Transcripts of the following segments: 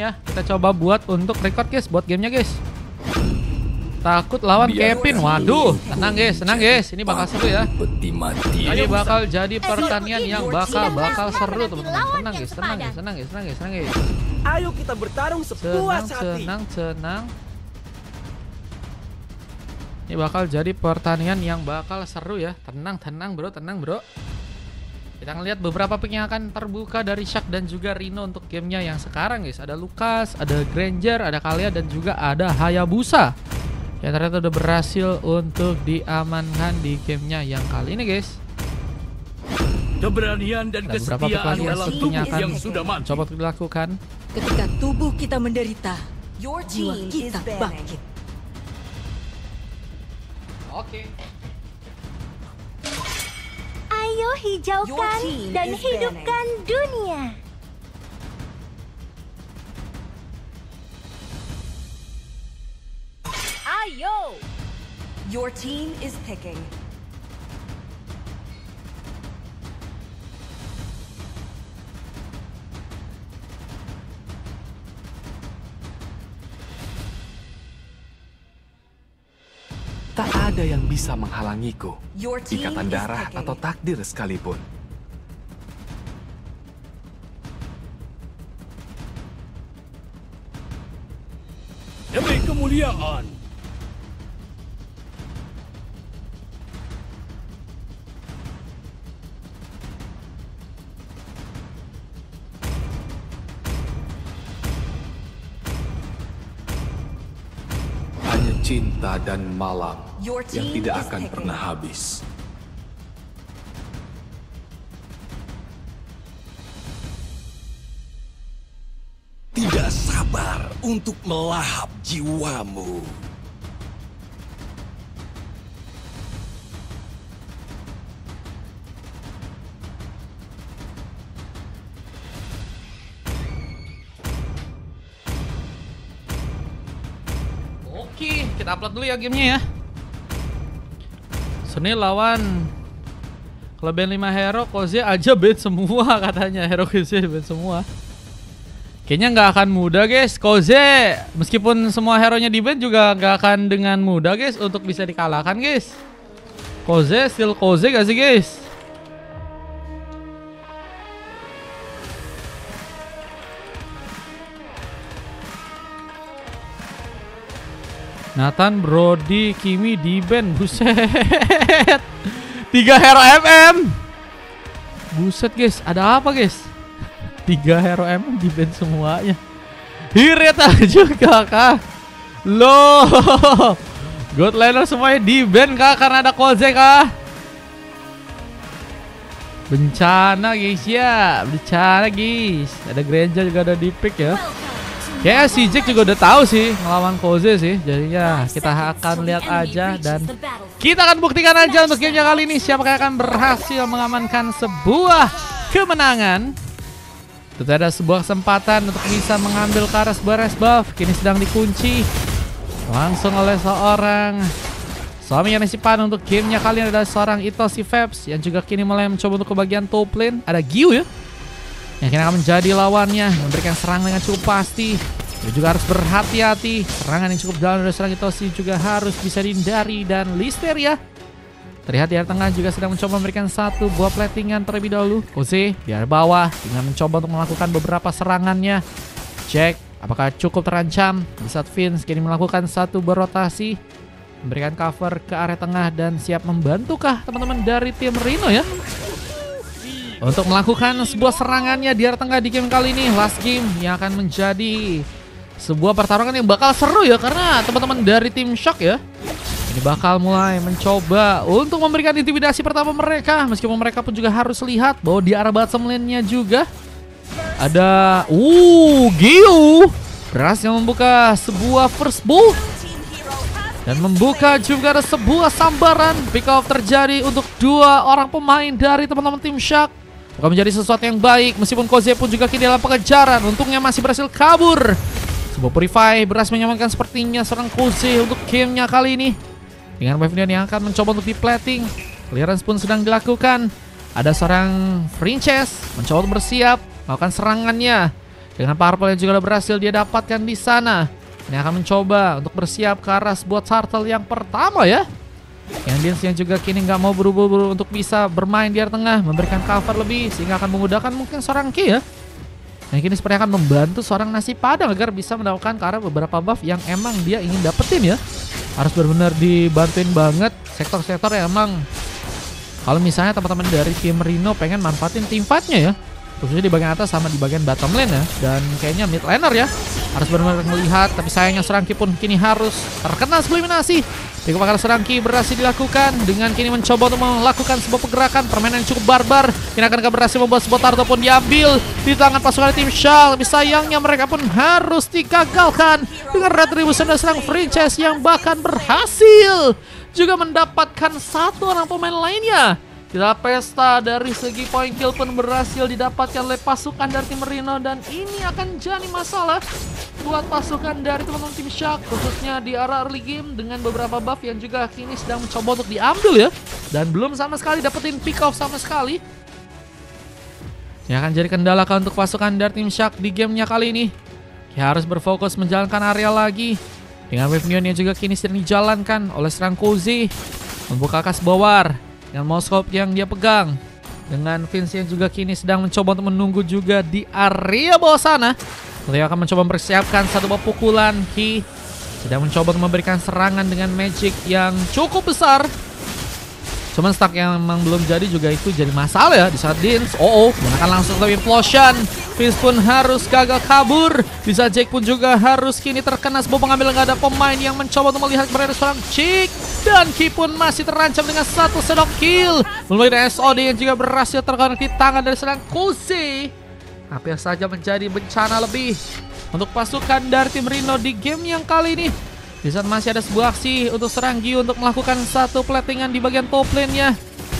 selanjutnya kita coba buat untuk record guys, buat gamenya guys. Takut lawan Kevin. Waduh, tenang guys, ini bakal seru ya. Ini bakal jadi pertandingan yang bakal seru teman-teman. Tenang guys. Ayo kita bertarung sepuas hati. Senang. Ini bakal jadi pertandingan yang bakal seru ya. Tenang bro. Kita ngeliat beberapa pick yang akan terbuka dari Shaq dan juga Rino untuk gamenya yang sekarang guys. Ada Lucas, ada Granger, ada Kalia dan juga ada Hayabusa yang ternyata udah berhasil untuk diamankan di gamenya yang kali ini guys. Keberanian dan kesetiaan dalam tubuh yang sudah mati. Coba dilakukan. Ketika tubuh kita menderita, jiwa kita bangkit. Oke. Ayo hijaukan dan hidupkan dunia. Ayo! Your team is picking. Tak ada yang bisa menghalangiku, ikatan darah atau takdir sekalipun. Demi kemuliaan. Hanya cinta dan malam yang tidak akan pernah habis. Tidak sabar untuk melahap jiwamu. Oke, kita upload dulu ya gamenya ya. Sunil lawan kelebihan 5 hero, Koze aja ban semua katanya. Hero Koze ban semua. Kayaknya nggak akan mudah guys. Koze meskipun semua hero-nya di ban juga nggak akan dengan mudah guys untuk bisa dikalahkan guys. Koze still Koze gak sih guys? Nathan, Brody, Kimi di ban. Buset. 3 hero MM. Buset guys, ada apa guys? 3 hero MM di ban semuanya. Hireta juga kah? Loh. Godlaner semuanya di ban kah karena ada Koze kah? Bencana guys ya. Bencana guys. Ada Granger juga ada di pick ya. Kayaknya si Jack juga udah tahu sih ngelawan Koze sih. Jadinya kita akan lihat aja dan kita akan buktikan aja untuk gamenya kali ini siapa yang akan berhasil mengamankan sebuah kemenangan. Tentu ada sebuah kesempatan untuk bisa mengambil Karas Bares buff. Kini sedang dikunci langsung oleh seorang suami yang Sipan untuk gamenya kali ini adalah seorang Itoshi Fabs yang juga kini mulai mencoba untuk ke bagian top lane. Ada Gyu ya yang kini akan menjadi lawannya, memberikan serangan dengan cukup pasti. Dia juga harus berhati-hati. Serangan yang cukup dalam dari serang Itoshi juga harus bisa dihindari. Dan Listeria terlihat di area tengah juga sedang mencoba memberikan satu buah platingan terlebih dahulu. Koze di area bawah dengan mencoba untuk melakukan beberapa serangannya. Jack apakah cukup terancam? Di saat Vince kini melakukan satu berotasi, memberikan cover ke area tengah dan siap membantukah teman-teman dari tim Rino ya untuk melakukan sebuah serangannya di area tengah di game kali ini. Last game yang akan menjadi sebuah pertarungan yang bakal seru ya, karena teman-teman dari tim Shock ya ini bakal mulai mencoba untuk memberikan intimidasi pertama mereka. Meskipun mereka pun juga harus lihat bahwa di arah bottom lane-nya juga ada Gyu berhasil membuka sebuah first bull dan membuka juga ada sebuah sambaran pick off terjadi untuk 2 orang pemain dari teman-teman tim Shock. Bukan menjadi sesuatu yang baik meskipun Koze pun juga kini dalam pengejaran. Untungnya masih berhasil kabur. Sebuah Purify berhasil menyelamatkan sepertinya serang Koze untuk gamenya kali ini. Dengan Pavilion yang akan mencoba untuk di-plating. Clearance pun sedang dilakukan. Ada seorang Princess mencoba untuk bersiap melakukan serangannya. Dengan purple yang juga udah berhasil dia dapatkan di sana. Ini akan mencoba untuk bersiap ke arah buat turtle yang pertama ya. Yang Dins yang juga kini nggak mau buru-buru untuk bisa bermain di area tengah, memberikan cover lebih sehingga akan menggunakan mungkin seorang Ki ya. Yang kini sepertinya akan membantu seorang nasi padang agar bisa mendapatkan ke arah beberapa buff yang emang dia ingin dapetin ya. Harus benar-benar dibantuin banget sektor-sektor yang emang kalau misalnya teman-teman dari tim Rino pengen manfaatin team fight-nya ya. Khususnya di bagian atas sama di bagian bottom lane ya. Dan kayaknya mid laner ya harus benar-benar melihat. Tapi sayangnya seorang Ki pun kini harus terkena eliminasi. Pick up seorang Ki berhasil dilakukan dengan kini mencoba untuk melakukan sebuah pergerakan permainan yang cukup barbar. Kini akan berhasil membuat sebuah turtle pun diambil di tangan pasukan tim Shang. Tapi sayangnya mereka pun harus digagalkan dengan retribution dari seorang franchise yang bahkan berhasil juga mendapatkan satu orang pemain lainnya. Kita pesta dari segi point kill pun berhasil didapatkan oleh pasukan dari tim Rino. Dan ini akan jadi masalah buat pasukan dari teman-teman tim Shark, khususnya di arah early game dengan beberapa buff yang juga kini sedang mencoba untuk diambil ya. Dan belum sama sekali dapetin pick off sama sekali. Yang akan jadi kendala untuk pasukan dari tim Shark di gamenya kali ini. Ya, harus berfokus menjalankan area lagi. Dengan wave neon yang juga kini sedang dijalankan oleh serang Cozy. Membuka kas bawar dengan mouse-scope yang dia pegang. Dengan Vince yang juga kini sedang mencoba untuk menunggu juga di area bawah sana. Dia akan mencoba mempersiapkan satu buah pukulan. Ki sedang mencoba untuk memberikan serangan dengan magic yang cukup besar. Cuman stack yang memang belum jadi juga itu jadi masalah ya di saat Dins. Gunakan langsung ke implosion. Vince pun harus gagal kabur. Bisa Jake pun juga harus kini terkena sebuah pengambilan. Nggak ada pemain yang mencoba untuk melihat keberadaan seorang Jake. Dan Ki pun masih terancam dengan satu sedok kill. Mulai dari SOD yang juga berhasil terkena di tangan dari seorang Cozy. Hampir saja menjadi bencana lebih untuk pasukan dari tim Rino di game yang kali ini. Di saat masih ada sebuah aksi untuk serang Gyu untuk melakukan satu platingan di bagian top lane-nya.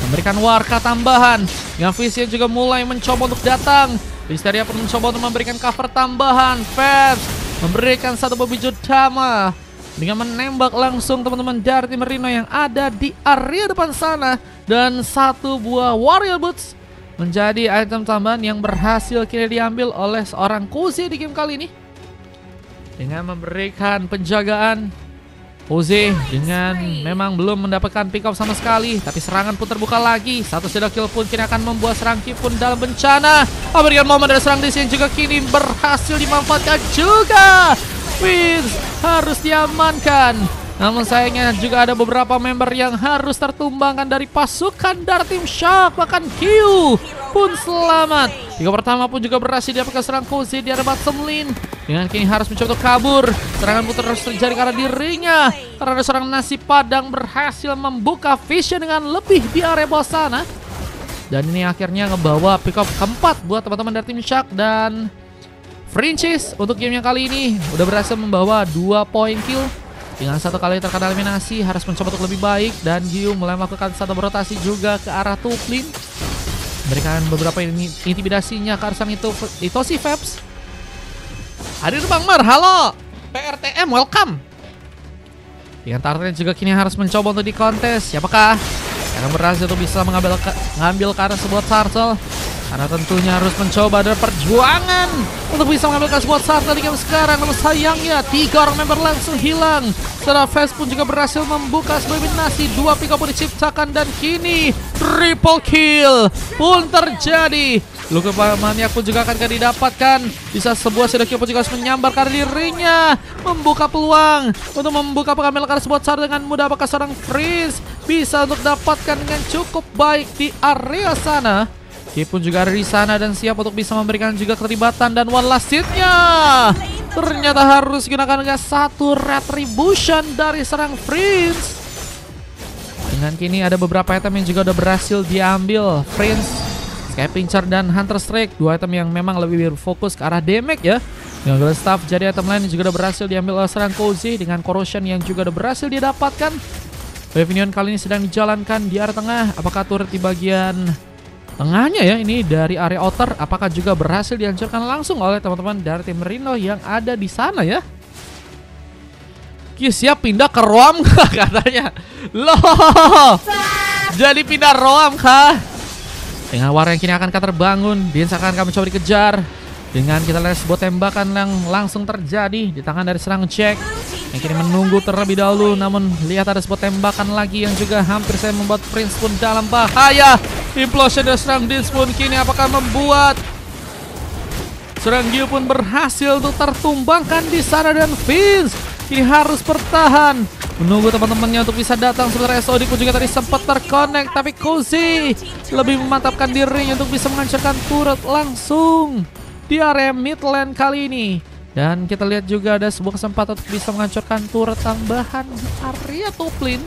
Memberikan warka tambahan. Gavis yang juga mulai mencoba untuk datang. Listeria pun mencoba untuk memberikan cover tambahan. Fabs memberikan satu pemicu dama dengan menembak langsung teman-teman dari tim Rino yang ada di area depan sana. Dan satu buah warrior boots menjadi item tambahan yang berhasil kini diambil oleh seorang Cozy di game kali ini. Dengan memberikan penjagaan, Cozy dengan memang belum mendapatkan pick up sama sekali. Tapi serangan pun terbuka lagi. Satu shadow kill pun kini akan membuat serang Ki pun dalam bencana. Memberikan momen dari serang Dis yang juga kini berhasil dimanfaatkan juga. Vince harus diamankan. Namun sayangnya juga ada beberapa member yang harus tertumbangkan dari pasukan dari tim Shark. Bahkan Q pun selamat. Tiga pertama pun juga berhasil dapatkan serang Cozy di area bottom lane. Dengan kini harus mencoba untuk kabur. Serangan pun terus terjadi karena dirinya. Karena ada seorang nasi padang berhasil membuka vision dengan lebih di area bawah sana. Dan ini akhirnya ngebawa pick up keempat buat teman-teman dari tim Shark. Dan Franchise untuk game yang kali ini udah berhasil membawa 2 point kill. Dengan satu kali terkena eliminasi, harus mencoba untuk lebih baik. Dan Gyu mulai melakukan satu rotasi juga ke arah top lane. Memberikan beberapa intimidasinya ke arah sang itu si Fabs. Hadir Bang Mar, halo PRTM, welcome. Dengan targetnya juga kini harus mencoba untuk dikontes. Siapakah yang berhasil untuk bisa mengambil ke arah sebuah turtle? Karena tentunya harus mencoba ada perjuangan untuk bisa mengambilkan sebuah turtle di game sekarang. Namun sayangnya 3 orang member langsung hilang. Setelah Fast pun juga berhasil membuka sebuah eliminasi. 2 pick up pun diciptakan dan kini triple kill pun terjadi. Luka maniak pun juga akan didapatkan. Bisa sebuah shadow kill pun juga harus menyambar karena dirinya membuka peluang untuk membuka pengambilan karena sebuah turtle dengan mudah. Apakah seorang Freeze bisa untuk dapatkan dengan cukup baik di area sana? Ki pun juga ada di sana dan siap untuk bisa memberikan juga keterlibatan. Dan one last hit-nya ternyata harus digunakan dengan satu retribution dari serang Prince. Dengan kini ada beberapa item yang juga udah berhasil diambil Prince, Sky Pincher dan Hunter Strike. 2 item yang memang lebih berfokus ke arah damage ya. Dengan Gold Staff jadi item lain yang juga udah berhasil diambil oleh serang Cozy. Dengan Corrosion yang juga udah berhasil didapatkan. Wave Neon kali ini sedang dijalankan di area tengah. Apakah turret di bagian tengahnya ya, ini dari area outer, apakah juga berhasil dihancurkan langsung oleh teman-teman dari tim Rino yang ada di sana ya? Ki siap pindah ke Roam kah katanya? Loh, jadi pindah Roam kah? Dengan warna yang kini akan terbangun, Dins akan mencoba dikejar. Dengan kita lihat sebuah tembakan yang langsung terjadi di tangan dari serang Jack. Yang kini menunggu terlebih dahulu, namun lihat ada sebuah tembakan lagi yang juga hampir saya membuat Prince pun dalam bahaya. Implosion dari serang Dins pun kini apakah membuat serang Gyu pun berhasil untuk tertumbangkan di sana, dan Vince kini harus bertahan menunggu teman-temannya untuk bisa datang. Sebenarnya SOD pun juga tadi sempat terkonek, tapi Cozy lebih memantapkan dirinya untuk bisa menghancurkan turret langsung di area mid lane kali ini. Dan kita lihat juga ada sebuah kesempatan untuk bisa menghancurkan turret tambahan di area top lane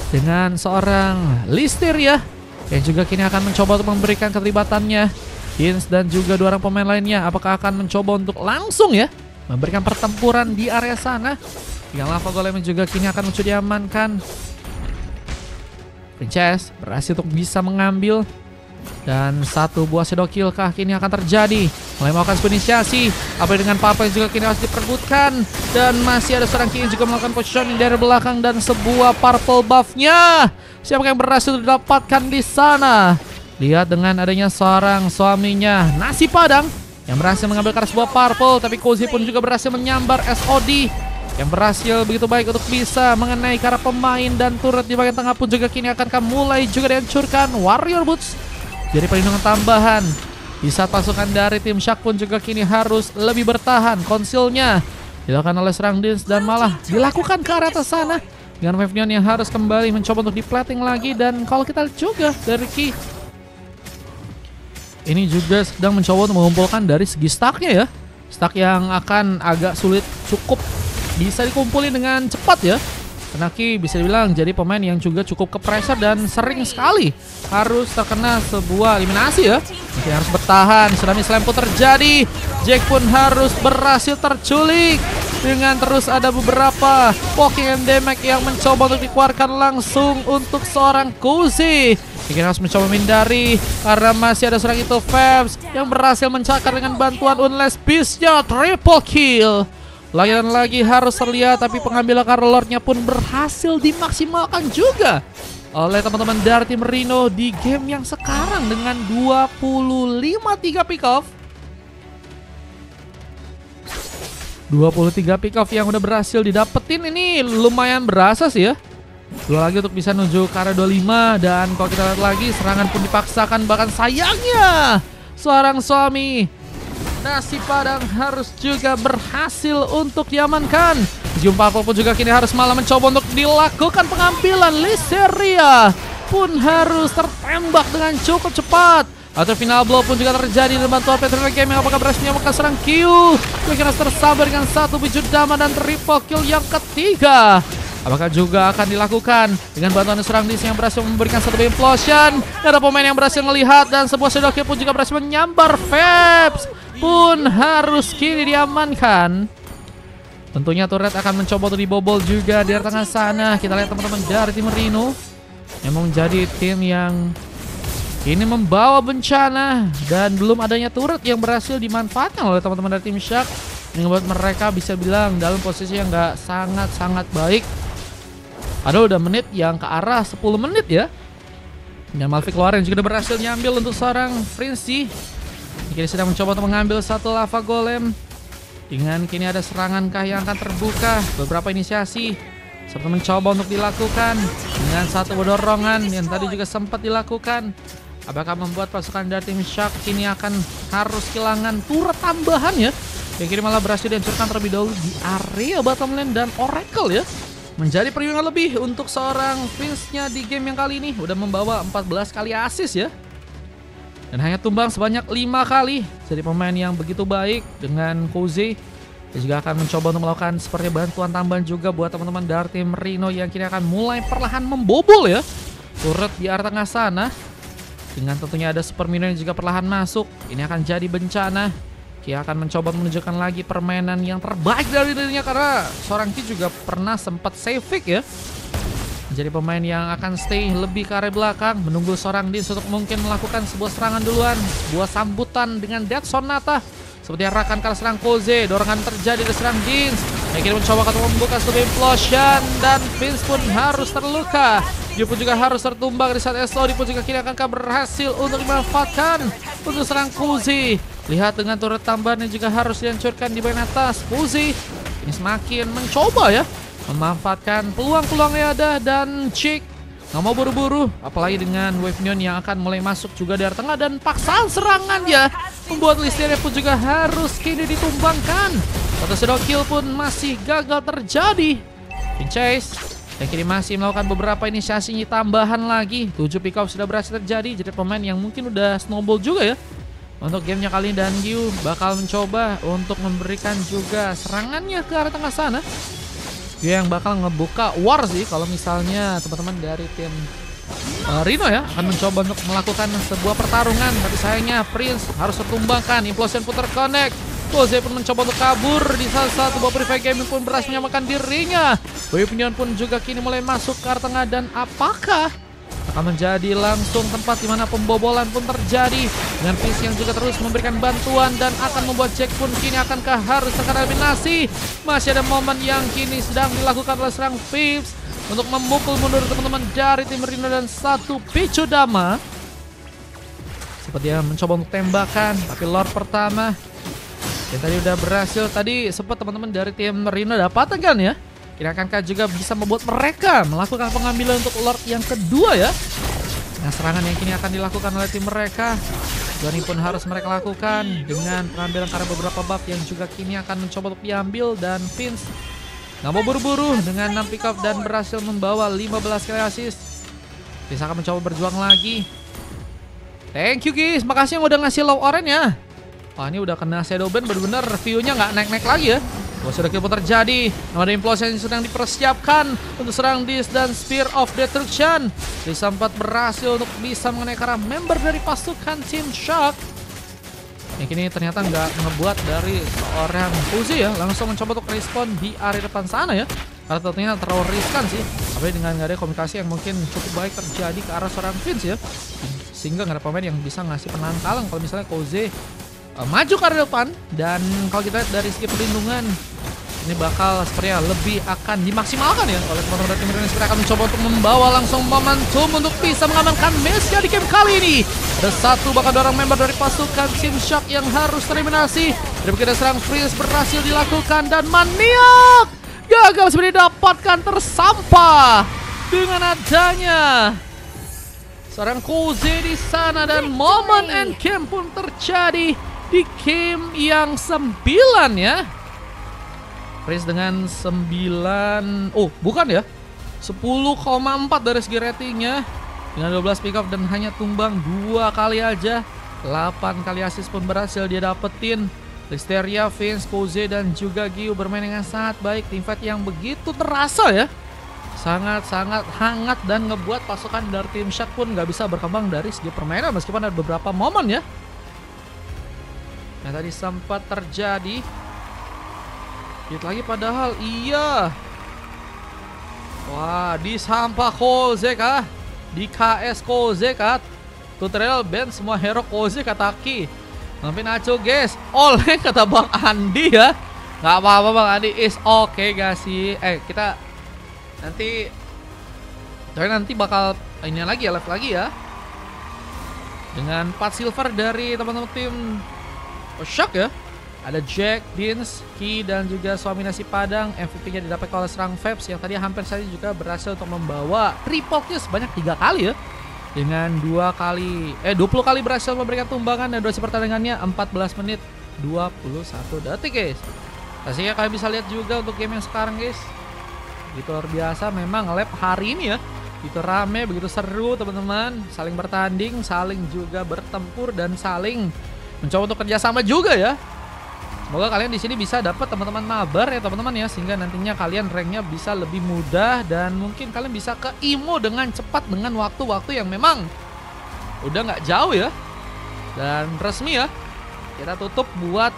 dengan seorang Listeria yang juga kini akan mencoba untuk memberikan keterlibatannya. Dins dan juga dua orang pemain lainnya apakah akan mencoba untuk langsung ya memberikan pertempuran di area sana. Yang Lava Golem juga kini akan mencoba diamankan. Princess berhasil untuk bisa mengambil, dan satu buah shadow kill kah kini akan terjadi. Mulai melakukan inisiasi. Apa dengan Papa yang juga kini harus diperbutkan, dan masih ada seorang King yang juga melakukan positioning dari belakang dan sebuah purple buffnya. Siapa yang berhasil didapatkan di sana? Lihat dengan adanya seorang suaminya Nasi Padang yang berhasil mengambil karena sebuah purple, tapi Cozy pun juga berhasil menyambar SOD yang berhasil begitu baik untuk bisa mengenai karena pemain, dan turret di bagian tengah pun juga kini akan mulai juga dihancurkan. Warrior Boots jadi perlindungan tambahan di saat pasukan dari tim Shark pun juga kini harus lebih bertahan. Konsilnya dilakukan oleh serang Dins dan malah dilakukan ke arah atas sana dengan Mavnion yang harus kembali mencoba untuk diplating lagi. Dan kalau kita lihat juga dari Ki ini juga sedang mencoba untuk mengumpulkan dari segi stacknya ya, stack yang akan agak sulit cukup bisa dikumpulin dengan cepat ya. Karena Ki bisa dibilang jadi pemain yang juga cukup ke pressure dan sering sekali harus terkena sebuah eliminasi ya. Mungkin harus bertahan. Tsunami Slam pun terjadi. Jack pun harus berhasil terculik. Dengan terus ada beberapa poking and damage yang mencoba untuk dikeluarkan langsung untuk seorang Cozy. Mungkin harus mencoba menghindari karena masih ada seorang itu Fabs yang berhasil mencakar dengan bantuan Unless Beast-nya. Triple kill. Lagi dan lagi harus terlihat, tapi pengambilan Lordnya pun berhasil dimaksimalkan juga oleh teman-teman dari tim Rino di game yang sekarang dengan 25-3 pick off. 23 pick off yang udah berhasil didapetin, ini lumayan berasa sih ya. Dua lagi untuk bisa menuju ke arah 25, dan kalau kita lihat lagi serangan pun dipaksakan, bahkan sayangnya seorang suami Nasi Padang harus juga berhasil untuk diamankan. Jumpa pun juga kini harus malah mencoba untuk dilakukan pengambilan. Listeria pun harus tertembak dengan cukup cepat. Atau final blow pun juga terjadi dengan bantuan Petrol Game yang apakah berhasil menyamakan serang Q. Kira-kira tersabar dengan satu biju dama dan triple kill yang ketiga. Apakah juga akan dilakukan dengan bantuan serang Dis yang berhasil memberikan satu implosion. Ada pemain yang berhasil melihat, dan sebuah shadow kill pun juga berhasil menyambar. Fabs pun harus kini diamankan. Tentunya turret akan mencoba untuk dibobol juga di tengah sana. Kita lihat teman-teman dari tim Rino yang menjadi tim yang ini membawa bencana, dan belum adanya turret yang berhasil dimanfaatkan oleh teman-teman dari tim Shark yang membuat mereka bisa bilang dalam posisi yang gak sangat-sangat baik. Padahal udah menit yang ke arah 10 menit ya. Dan Malfi keluar yang juga udah berhasil nyambil untuk seorang Princey. Kini sedang mencoba untuk mengambil satu Lava Golem. Dengan kini ada serangan kah yang akan terbuka. Beberapa inisiasi seperti mencoba untuk dilakukan dengan satu dorongan yang tadi juga sempat dilakukan. Apakah membuat pasukan dari tim Shark kini akan harus kehilangan turret tambahan ya. Yang kini malah berhasil dihancurkan terlebih dahulu di area bottom lane, dan Oracle ya menjadi perlindungan lebih untuk seorang Prince-nya di game yang kali ini. Udah membawa 14 kali assist ya, dan hanya tumbang sebanyak 5 kali. Jadi pemain yang begitu baik dengan Cozy. Dia juga akan mencoba untuk melakukan seperti bantuan tambahan juga buat teman-teman dari tim Rino yang kini akan mulai perlahan membobol ya turret di area tengah sana. Dengan tentunya ada Super Minion yang juga perlahan masuk. Ini akan jadi bencana. Ki akan mencoba menunjukkan lagi permainan yang terbaik dari dirinya, karena seorang Ki juga pernah sempat save pick ya. Jadi pemain yang akan stay lebih ke area belakang, menunggu seorang Dins untuk mungkin melakukan sebuah serangan duluan, sebuah sambutan dengan Death Sonata. Seperti arahkan ke serang Cozy, dorongan terjadi dari serang Dins. Yang kini mencoba untuk membuka sebuah implosion, dan Vince pun harus terluka. Dia pun juga harus tertumbang di saat SOD pun juga kini akan berhasil untuk dimanfaatkan untuk serang Cozy. Lihat dengan turret tambahan yang juga harus dihancurkan di bagian atas. Fuzi ini semakin mencoba ya memanfaatkan peluang-peluang yang ada, dan Chick nggak mau buru-buru, apalagi dengan wave neon yang akan mulai masuk juga dari tengah, dan paksaan serangan ya membuat Listeria pun juga harus kini ditumbangkan. Satu shadow kill pun masih gagal terjadi. Chase yang kini masih melakukan beberapa inisiasi tambahan lagi. 7 pick up sudah berhasil terjadi. Jadi pemain yang mungkin udah snowball juga ya untuk gamenya kali ini, dan Gyu bakal mencoba untuk memberikan juga serangannya ke arah tengah sana. Gyu yang bakal ngebuka war sih kalau misalnya teman-teman dari tim Rino ya akan mencoba untuk melakukan sebuah pertarungan, tapi sayangnya Prince harus tertumbangkan. Implosion pun terconnect. Koze pun mencoba untuk kabur di salah satu buah Purify Gaming pun berhasil menyamakan dirinya. Wave Neon pun juga kini mulai masuk ke arah tengah, dan apakah akan menjadi langsung tempat di mana pembobolan pun terjadi dengan Fizz yang juga terus memberikan bantuan dan akan membuat Jack pun kini akankah harus terkena eliminasi. Masih ada momen yang kini sedang dilakukan oleh serang Fizz untuk memukul mundur teman-teman dari tim Rino, dan satu Pichu Dama seperti yang mencoba untuk tembakan, tapi Lord pertama yang tadi udah berhasil, tadi sempat teman-teman dari tim Rino dapatkan kan ya. Kira akankah juga bisa membuat mereka melakukan pengambilan untuk Lord yang kedua ya. Nah, serangan yang kini akan dilakukan oleh tim mereka, Johnny pun harus mereka lakukan dengan pengambilan karena beberapa buff yang juga kini akan mencoba untuk diambil, dan Vince nggak mau buru-buru dengan 6 pick up dan berhasil membawa 15 kali assist. Vince akan mencoba berjuang lagi. Thank you guys, makasih yang udah ngasih love orange ya. Wah, ini udah kena shadow ban, bener-bener view-nya nggak naik-naik lagi ya. Wah, sudah kill pun terjadi. Nama implosion yang sedang dipersiapkan untuk serang Dis dan Spear of Destruction. Sempat berhasil untuk bisa mengenai ke arah member dari pasukan Team Shock. Yang kini ternyata nggak ngebuat dari seorang Fuzi ya langsung mencoba untuk respon di area depan sana ya. Karena tentunya terlalu riskan sih. Apalagi dengan nggak ada komunikasi yang mungkin cukup baik terjadi ke arah seorang Vince ya. Sehingga nggak ada pemain yang bisa ngasih penangkalan kalau misalnya Koze maju ke arah depan. Dan kalau kita lihat dari segi perlindungan, ini bakal sepertinya lebih akan dimaksimalkan ya oleh teman-teman dari tim Indonesia. Mereka akan mencoba untuk membawa langsung momentum untuk bisa mengamankan Mesya di game kali ini. Ada satu bakal orang member dari pasukan Team Shock yang harus tereliminasi. Dari begitu serang freeze berhasil dilakukan, dan Maniak gagal sebenarnya didapatkan, tersampah dengan adanya seorang Koze di sana, dan momen end game pun terjadi di game yang 9 ya. Prince dengan 9, oh bukan ya, 10,4 dari segi ratingnya dengan 12 pick up dan hanya tumbang 2 kali aja. 8 kali assist pun berhasil dia dapetin. Listeria, Vince, Koze dan juga Gyu bermain dengan sangat baik. Teamfight yang begitu terasa ya, sangat-sangat hangat, dan ngebuat pasukan dari tim Shock pun nggak bisa berkembang dari segi permainan meskipun ada beberapa momen ya yang tadi sempat terjadi. Hit lagi padahal iya. Wah, di sampah Koze kah? Di KS Koze kah? Tutorial band semua hero Koze kata Ki. Ngapain aco guys? Oleh kata Bang Andi ya. Nggak apa-apa Bang Andi, is okay gak sih? Kita nanti bakal ini lagi ya, live lagi ya. Dengan 4 silver dari teman-teman tim Shock ya. Ada Jack, Dins, Ki, dan juga suami nasi padang. MVP-nya didapatkan oleh serang Vebs yang tadi hampir saja juga berhasil untuk membawa triple kill sebanyak 3 kali ya. Dengan 20 kali berhasil memberikan tumbangan, dan durasi pertandingannya 14 menit 21 detik guys. Pastinya kalian bisa lihat juga untuk game yang sekarang guys. Itu luar biasa memang lab hari ini ya. Itu rame, begitu seru teman-teman. Saling bertanding, saling juga bertempur, dan saling mencoba untuk kerjasama juga ya. Semoga kalian di sini bisa dapat teman-teman mabar ya teman-teman ya, sehingga nantinya kalian ranknya bisa lebih mudah, dan mungkin kalian bisa ke IMO dengan cepat dengan waktu-waktu yang memang udah nggak jauh ya. Dan resmi ya, kita tutup buat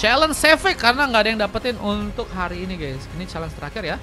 challenge save karena nggak ada yang dapetin untuk hari ini guys. Ini challenge terakhir ya.